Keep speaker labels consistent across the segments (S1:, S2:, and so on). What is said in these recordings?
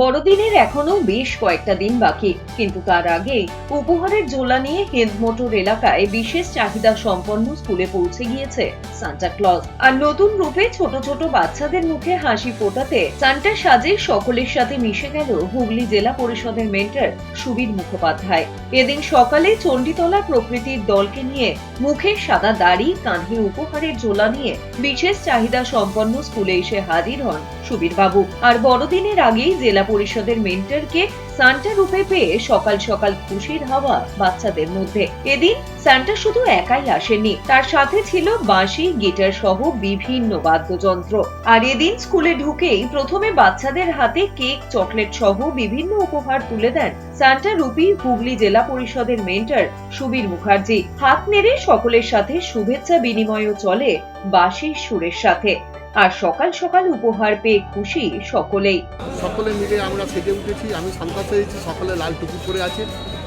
S1: বড়দিনের এখনো বেশ কয়েকটা দিন বাকি, কিন্তু তার আগে উপহারের ঝোলা নিয়ে হেন্দমোটর এলাকায় বিশেষ চাহিদা সম্পন্ন স্কুলে পৌঁছে গিয়েছে সান্টা ক্লজ। আর নতুন রূপে ছোট ছোট বাচ্চাদের মুখে হাসি ফোটাতে সান্টা সাজে সকলের সাথে মিশে গেল হুগলি জেলা পরিষদের মেন্টর সুবীর মুখোপাধ্যায়। এদিন সকালে চণ্ডীতলা প্রকৃতির দলকে নিয়ে মুখে সাদা দাড়ি, কাঁধে উপহারের ঝোলা নিয়ে বিশেষ চাহিদা সম্পন্ন স্কুলে এসে হাজির হন সুবীর বাবু। আর বড়দিনের আগেই জেলা পরিষদের মেন্টরকে সান্টা রূপে পেয়ে সকাল সকাল খুশির হাওয়া বাচ্চাদের মধ্যে। এদিন সান্টা শুধু একাই আসেনি, তার সাথে ছিল বাঁশি, গিটার সহ বিভিন্ন বাদ্যযন্ত্র। আর এদিন স্কুলে ঢুকেই প্রথমে বাচ্চাদের হাতে কেক, চকলেট সহ বিভিন্ন উপহার তুলে দেন সান্টা রূপী হুগলি জেলা পরিষদের মেন্টর সুবীর মুখার্জি। হাত নেড়ে সকলের সাথে শুভেচ্ছা বিনিময়ও চলে বাঁশির সুরের সাথে। আর সকাল সকাল উপহার পেয়ে খুশি সকলেই।
S2: সকলে মিলে আমরা সেজে উঠেছি। আমি সান্তা সেজেছি, সকলে লাল টুপি পরে আছে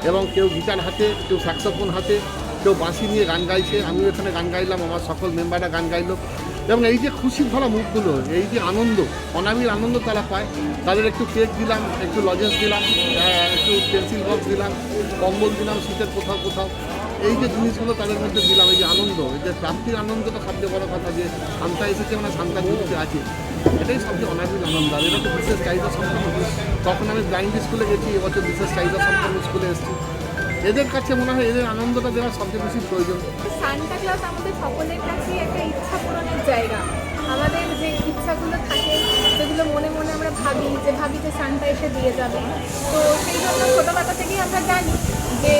S2: এবং কেউ গিটার হাতে, কেউ স্যাক্সোফোন হাতে, কেউ বাঁশি নিয়ে গান গাইছে। আমিও এখানে গান গাইলাম, আমার সকল মেম্বাররা গান গাইলো। এবং এই যে খুশি ভরা মুখগুলো, এই যে আনন্দ, অনাবিল আনন্দ তারা পায়। তাদের একটু কেক দিলাম, একটু লজেন্স দিলাম, একটু পেন্সিল বক্স দিলাম, কম্বল দিলাম শীতের কোথাও কোথাও। এই যে জিনিসগুলো তাদের মধ্যে দিলাম, এই যে আনন্দ, এই যে প্রাপ্তির আনন্দটা সবচেয়ে বড় কথা, যে সান্তা এসেছে মানে সান্তা ঘুরতে আছে, এটাই সবচেয়ে অনাবিল আনন্দ। আর এটা তো বিশেষ চাহিদা সম্পন্ন। তখন আমি ব্লাইন্ড স্কুলে গেছি, এবছর বিশেষ চাহিদা সম্পন্ন স্কুলে এসেছি। এদের কাছে মনে হয় এদের আনন্দটা দেওয়া সবচেয়ে বেশি প্রয়োজন।
S3: সান্টা ক্লজ আমাদের সকলের কাছেই একটা ইচ্ছা পূরণের জায়গা। আমাদের যে ইচ্ছাগুলো থাকে সেগুলো মনে মনে আমরা ভাবি যে সান্টা এসে দিয়ে যাবে। তো সেই জন্য ছোটোবেলা থেকেই আমরা জানি যে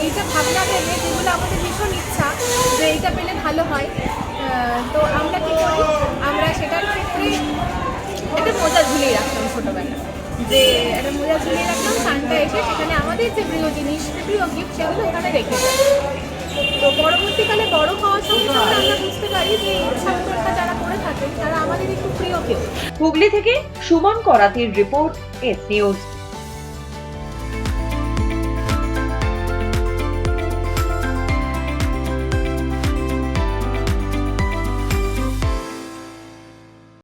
S3: এইটা ভাবনা ভেবে যেগুলো আমাদের ভীষণ ইচ্ছা যে এইটা পেলে ভালো হয়, তো আমরা কী করি, আমরা সেটার ক্ষেত্রে একটা মোজা ঝুলিয়ে রাখতাম ছোটোবেলায়, যে একটা মোজা ঝুলিয়ে রাখলাম, সান্টা এসে সেখানে আমাদের যে প্রিয় জিনিস, প্রিয় গিফট, সেগুলো ওখানে রেখে দেয়। তো পরবর্তীকালে বড় হওয়ার সঙ্গে সঙ্গে আমরা বুঝতে পারি যে ইচ্ছা পূরণটা যারা করে থাকেন তারা আমাদের একটু প্রিয় কেউ।
S1: হুগলি থেকে সুমন করাতের রিপোর্ট, এস নিউজ।